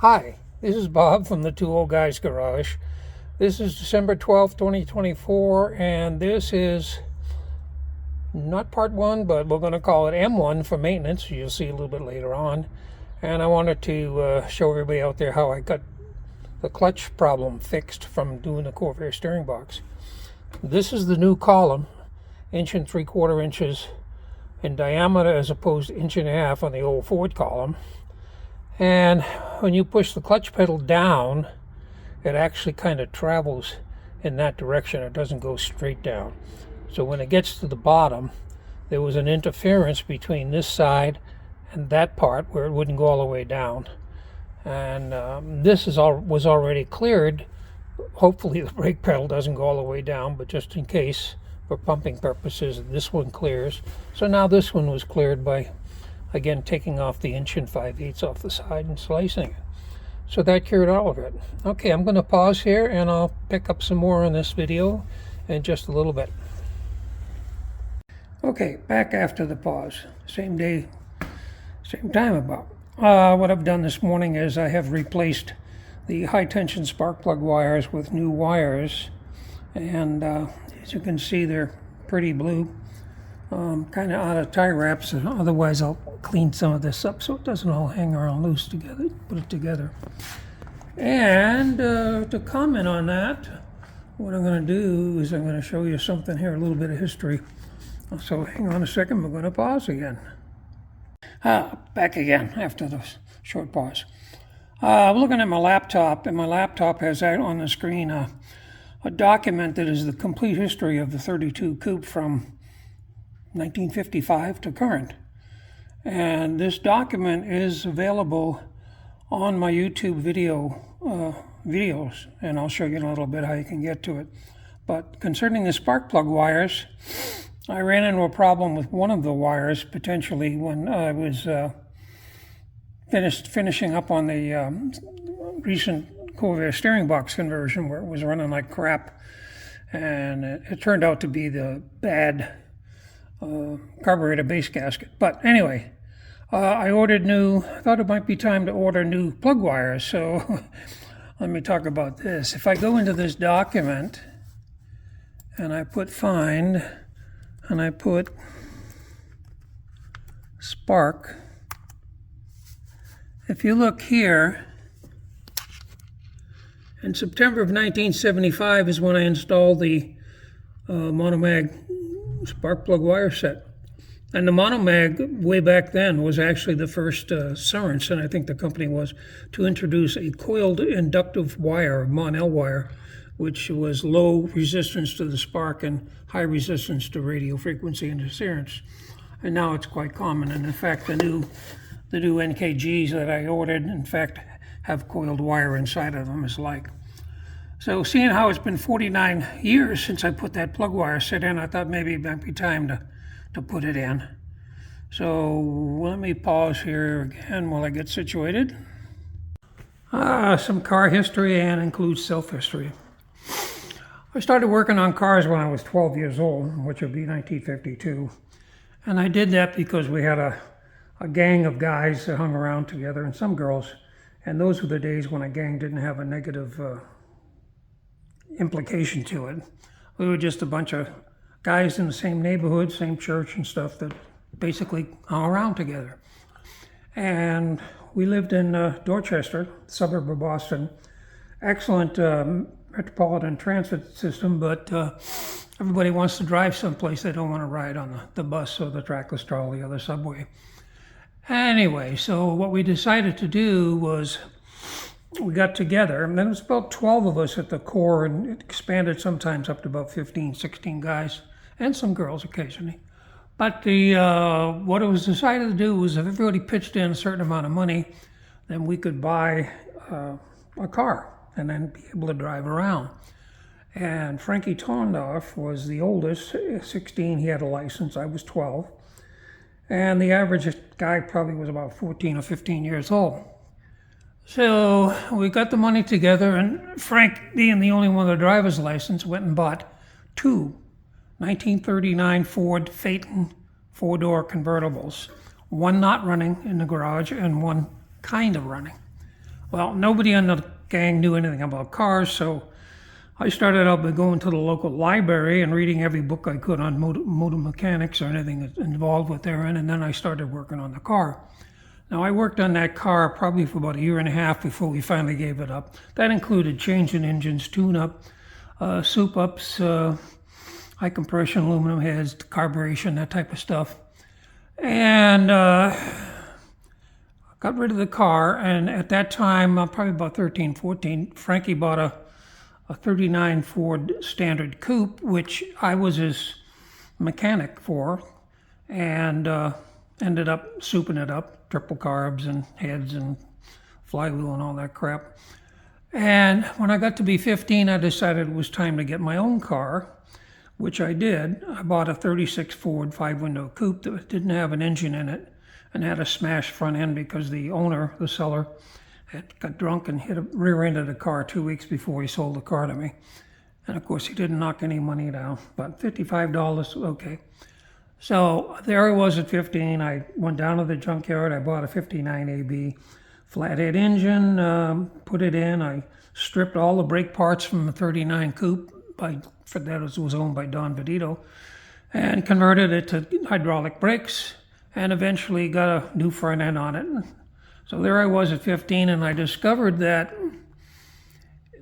Hi, this is Bob from the Two Old Guys Garage. This is December 12th, 2024, and this is not part one, but we're going to call it M1 for maintenance. You'll see a little bit later on. And I wanted to show everybody out there how I got the clutch problem fixed from doing the Corvair steering box. This is the new column, 1 3/4 inches in diameter as opposed to 1.5 on the old Ford column. And when you push the clutch pedal down, it actually kind of travels in that direction. It doesn't go straight down. So when it gets to the bottom, there was an interference between this side and that part where it wouldn't go all the way down. And this was already cleared. Hopefully the brake pedal doesn't go all the way down, but just in case, for pumping purposes, this one clears. So now this one was cleared by, again, taking off the 1 5/8 off the side and slicing it. So that cured all of it. Okay, I'm going to pause here and I'll pick up some more on this video in just a little bit. Okay, back after the pause. Same day, same time about. What I've done this morning is I have replaced the high tension spark plug wires with new wires. And as you can see, they're pretty blue. Kind of out of tie wraps, otherwise I'll clean some of this up so it doesn't all hang around loose together. Put it together. And to comment on that, what I'm going to do is I'm going to show you something here, a little bit of history. So hang on a second, we're going to pause again. Back again after the short pause. I'm looking at my laptop, and my laptop has out on the screen a document that is the complete history of the 32 Coupe from 1955 to current. And this document is available on my YouTube videos, and I'll show you in a little bit how you can get to it. But concerning the spark plug wires, I ran into a problem with one of the wires potentially when I was finishing up on the recent Corvair steering box conversion, where it was running like crap, and it turned out to be the bad carburetor base gasket. But anyway, I ordered new. I thought it might be time to order new plug wires, so let me talk about this. If I go into this document and I put find and I put spark, if you look here, in September of 1975 is when I installed the monomag spark plug wire set. And the monomag, way back then, was actually the first Sorensen, I think the company was, to introduce a coiled inductive wire, Mon-El wire, which was low resistance to the spark and high resistance to radio frequency interference. And now it's quite common. And in fact, the new NKGs that I ordered, in fact, have coiled wire inside of them as like. So seeing how it's been 49 years since I put that plug wire set in, I thought maybe it might be time to put it in. So let me pause here again while I get situated. Some car history and includes self-history. I started working on cars when I was 12 years old, which would be 1952. And I did that because we had a gang of guys that hung around together, and some girls. And those were the days when a gang didn't have a negative implication to it. We were just a bunch of guys in the same neighborhood, same church and stuff that basically hung around together. And we lived in Dorchester, suburb of Boston. Excellent metropolitan transit system, but everybody wants to drive someplace. They don't want to ride on the bus or the trackless trolley or the subway. Anyway, so what we decided to do was we got together, and there was about 12 of us at the core, and it expanded sometimes up to about 15, 16 guys, and some girls occasionally. But what it was decided to do was if everybody pitched in a certain amount of money, then we could buy a car and then be able to drive around. And Frankie Tondorf was the oldest, 16, he had a license, I was 12. And the average guy probably was about 14 or 15 years old. So we got the money together, and Frank, being the only one with a driver's license, went and bought two 1939 Ford Phaeton 4-door convertibles. One not running in the garage and one kind of running. Well, nobody in the gang knew anything about cars, so I started out by going to the local library and reading every book I could on motor mechanics or anything that's involved with therein, and then I started working on the car. Now, I worked on that car probably for about a year and a half before we finally gave it up. That included changing engines, tune-up, soup-ups, high compression aluminum heads, carburation, that type of stuff. And got rid of the car, and at that time, probably about 13, 14, Frankie bought a 39 Ford Standard Coupe, which I was his mechanic for, and ended up souping it up, triple carbs and heads and flywheel and all that crap. And when I got to be 15, I decided it was time to get my own car, which I did. I bought a 36 Ford 5-window coupe that didn't have an engine in it and had a smashed front end because the owner, the seller, had got drunk and rear-ended the car 2 weeks before he sold the car to me. And of course, he didn't knock any money down, but $55, okay. So there I was at 15. I went down to the junkyard. I bought a 59 AB flathead engine, put it in. I stripped all the brake parts from the 39 Coupe, that was owned by Don Vedito, and converted it to hydraulic brakes, and eventually got a new front end on it. So there I was at 15, and I discovered that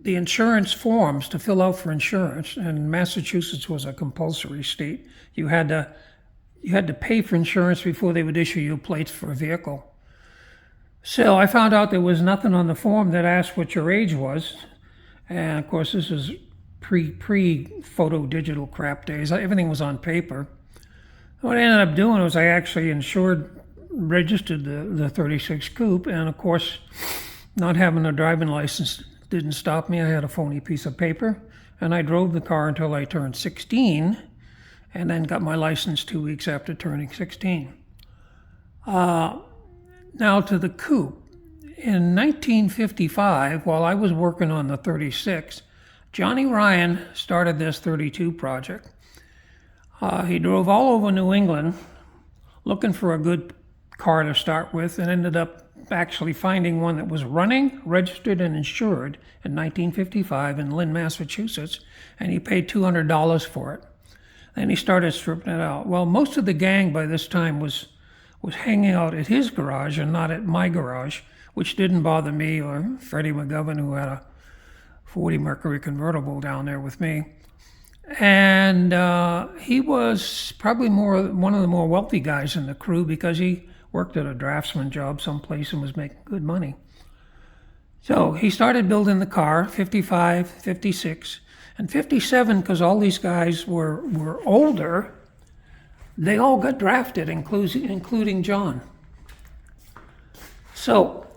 the insurance forms to fill out for insurance, and Massachusetts was a compulsory state. You had to pay for insurance before they would issue you plates for a vehicle. So I found out there was nothing on the form that asked what your age was. And of course, this is pre-photo digital crap days. Everything was on paper. What I ended up doing was I actually registered the 36 Coupe. And of course, not having a driving license didn't stop me. I had a phony piece of paper. And I drove the car until I turned 16. And then got my license 2 weeks after turning 16. Now to the coupe. In 1955, while I was working on the 36, Johnny Ryan started this 32 project. He drove all over New England looking for a good car to start with, and ended up actually finding one that was running, registered, and insured in 1955 in Lynn, Massachusetts, and he paid $200 for it. Then he started stripping it out. Well, most of the gang by this time was hanging out at his garage and not at my garage, which didn't bother me or Freddie McGovern, who had a 40 Mercury convertible down there with me. And he was probably one of the more wealthy guys in the crew because he worked at a draftsman job someplace and was making good money. So he started building the car, 55, 56, and 57, because all these guys were older. They all got drafted, including John. So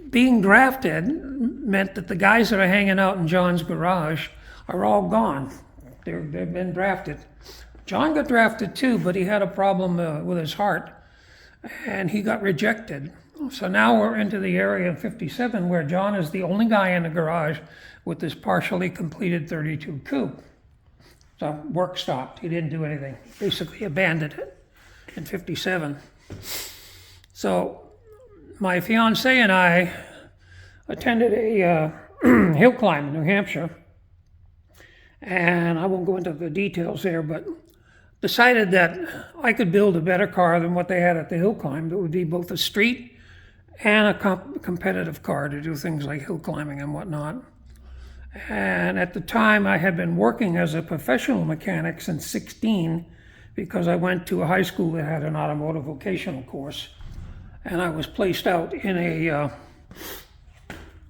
being drafted meant that the guys that are hanging out in John's garage are all gone. They've been drafted. John got drafted too, but he had a problem with his heart, and he got rejected. So now we're into the area of 57 where John is the only guy in the garage with this partially completed 32 coupe. So work stopped. He didn't do anything. Basically abandoned it in 57. So my fiance and I attended a hill climb in New Hampshire. And I won't go into the details there, but decided that I could build a better car than what they had at the hill climb. That would be both a street and a competitive car to do things like hill climbing and whatnot. And at the time, I had been working as a professional mechanic since 16 because I went to a high school that had an automotive vocational course. And I was placed out in a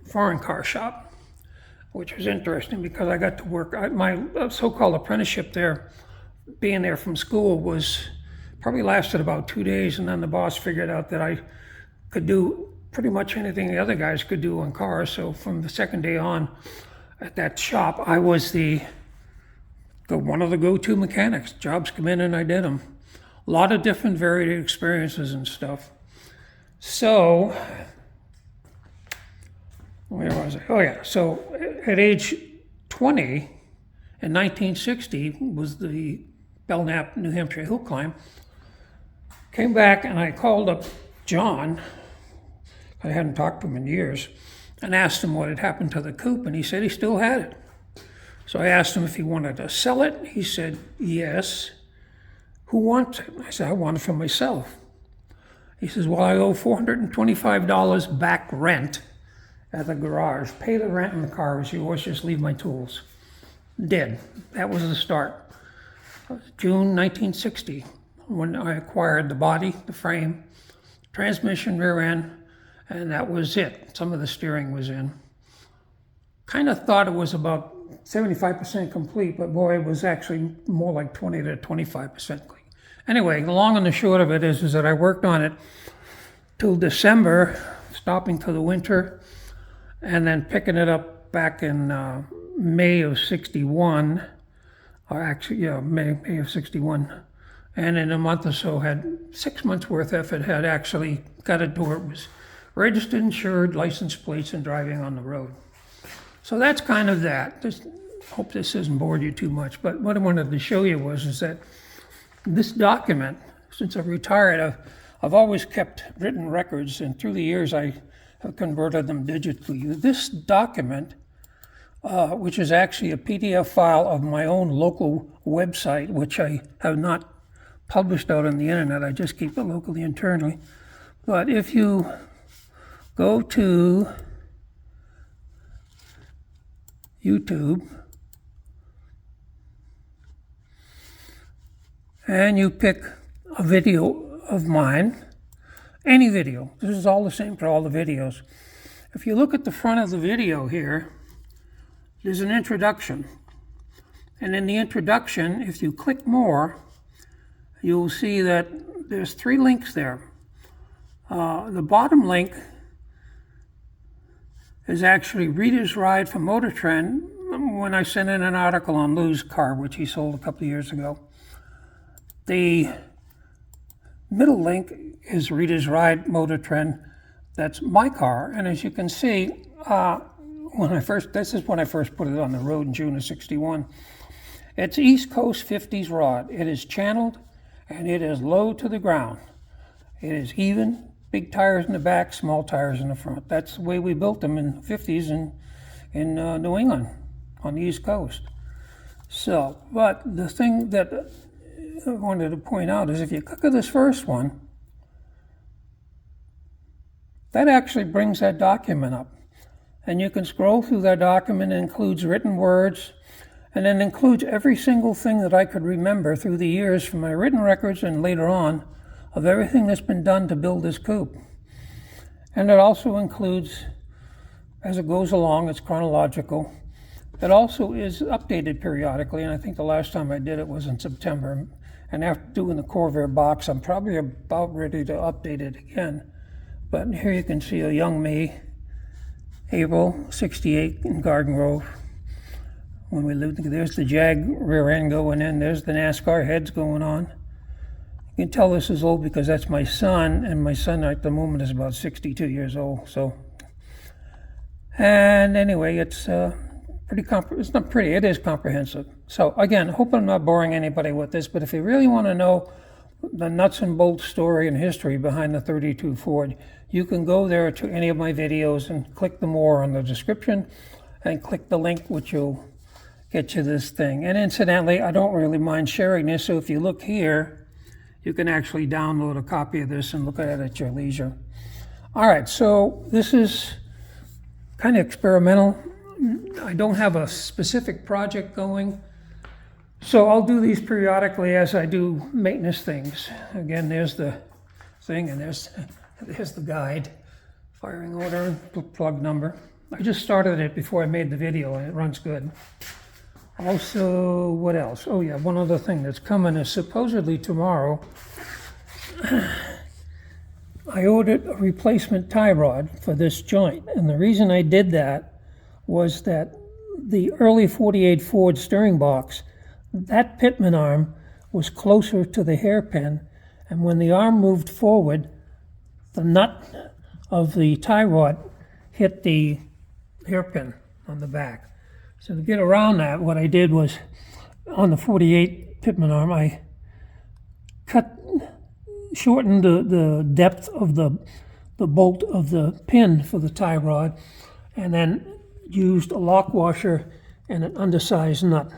foreign car shop, which was interesting because I got to work. My so-called apprenticeship there, being there from school, probably lasted about 2 days, and then the boss figured out that I could do pretty much anything the other guys could do on cars. So from the second day on at that shop, I was the one of the go-to mechanics. Jobs come in and I did them. A lot of different varied experiences and stuff. So where was I? Oh yeah, so at age 20 in 1960 was the Belknap, New Hampshire hill climb. Came back and I called up John I hadn't talked to him in years, and asked him what had happened to the coupe, and he said he still had it. So I asked him if he wanted to sell it. He said, yes. Who wants it? I said, I want it for myself. He says, well, I owe $425 back rent at the garage. Pay the rent and the car is yours, just leave my tools. Did. That was the start. June 1960, when I acquired the body, the frame, transmission, rear end, and that was it. Some of the steering was in. Kind of thought it was about 75% complete, but boy, it was actually more like 20 to 25% complete. Anyway, the long and the short of it is that I worked on it till December, stopping till the winter, and then picking it up back in May of 61, or actually, yeah, May of 61. And in a month or so, had 6 months worth of it, had actually got it to where it was registered, insured, license plates, and driving on the road. So that's kind of that. Just hope this hasn't bored you too much, but what I wanted to show you is that this document, since I've retired, I've always kept written records, and through the years I have converted them digitally. This document, which is actually a PDF file of my own local website, which I have not published out on the internet, I just keep it locally internally. But if you go to YouTube, and you pick a video of mine, any video. This is all the same for all the videos. If you look at the front of the video here, there's an introduction. And in the introduction, if you click more, you'll see that there's 3 links there. The bottom link is actually Reader's Ride from Motor Trend when I sent in an article on Lou's car, which he sold a couple of years ago. The middle link is Reader's Ride Motor Trend. That's my car. And as you can see, this is when I first put it on the road in June of 61. It's East Coast 50s rod. It is channeled and it is low to the ground. It is even, big tires in the back, small tires in the front. That's the way we built them in the 50s in New England on the East Coast. So, but the thing that I wanted to point out is if you click on this first one, that actually brings that document up. And you can scroll through that document. It includes written words, and it includes every single thing that I could remember through the years from my written records and later on of everything that's been done to build this coupe. And it also includes, as it goes along, it's chronological. It also is updated periodically, and I think the last time I did it was in September. And after doing the Corvair box, I'm probably about ready to update it again. But here you can see a young me, April 68 in Garden Grove. When we lived, there's the Jag rear end going in, there's the NASCAR heads going on. You can tell this is old because that's my son, and my son at the moment is about 62 years old. So, and anyway, it's it's not pretty, it is comprehensive. So again, I hope I'm not boring anybody with this, but if you really want to know the nuts and bolts story and history behind the 32 Ford, you can go there to any of my videos and click the more on the description and click the link, which will get you this thing. And incidentally, I don't really mind sharing this, so if you look here, you can actually download a copy of this and look at it at your leisure. All right, so this is kind of experimental. I don't have a specific project going, so I'll do these periodically as I do maintenance things. Again, there's the thing, and there's the guide, firing order, plug number. I just started it before I made the video, and it runs good. Also, what else? Oh yeah, one other thing that's coming is supposedly tomorrow. I ordered a replacement tie rod for this joint, and the reason I did that was that the early 48 Ford steering box, that pitman arm was closer to the hairpin, and when the arm moved forward, the nut of the tie rod hit the hairpin on the back. So to get around that, what I did was, on the 48 pitman arm, I shortened the depth of the the bolt of the pin for the tie rod, and then used a lock washer and an undersized nut.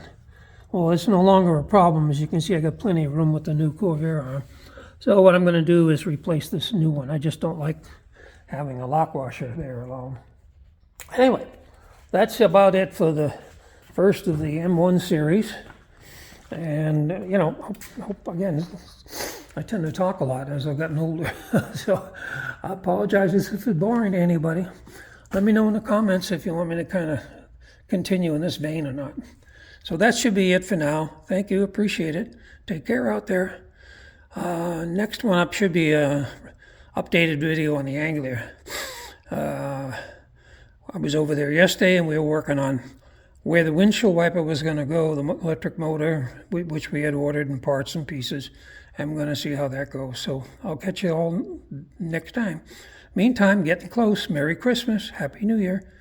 Well, it's no longer a problem. As you can see, I got plenty of room with the new Corvair on. So what I'm going to do is replace this new one. I just don't like having a lock washer there alone. Anyway, that's about it for the first of the M1 series. And, you know, hope again, I tend to talk a lot as I've gotten older. So I apologize if it's boring to anybody. Let me know in the comments if you want me to kind of continue in this vein or not. So that should be it for now. Thank you. Appreciate it. Take care out there. Next one up should be a updated video on the Angler. I was over there yesterday and we were working on where the windshield wiper was going to go, the electric motor, which we had ordered in parts and pieces, and we're going to see how that goes. So I'll catch you all next time. Meantime, getting close. Merry Christmas. Happy New Year.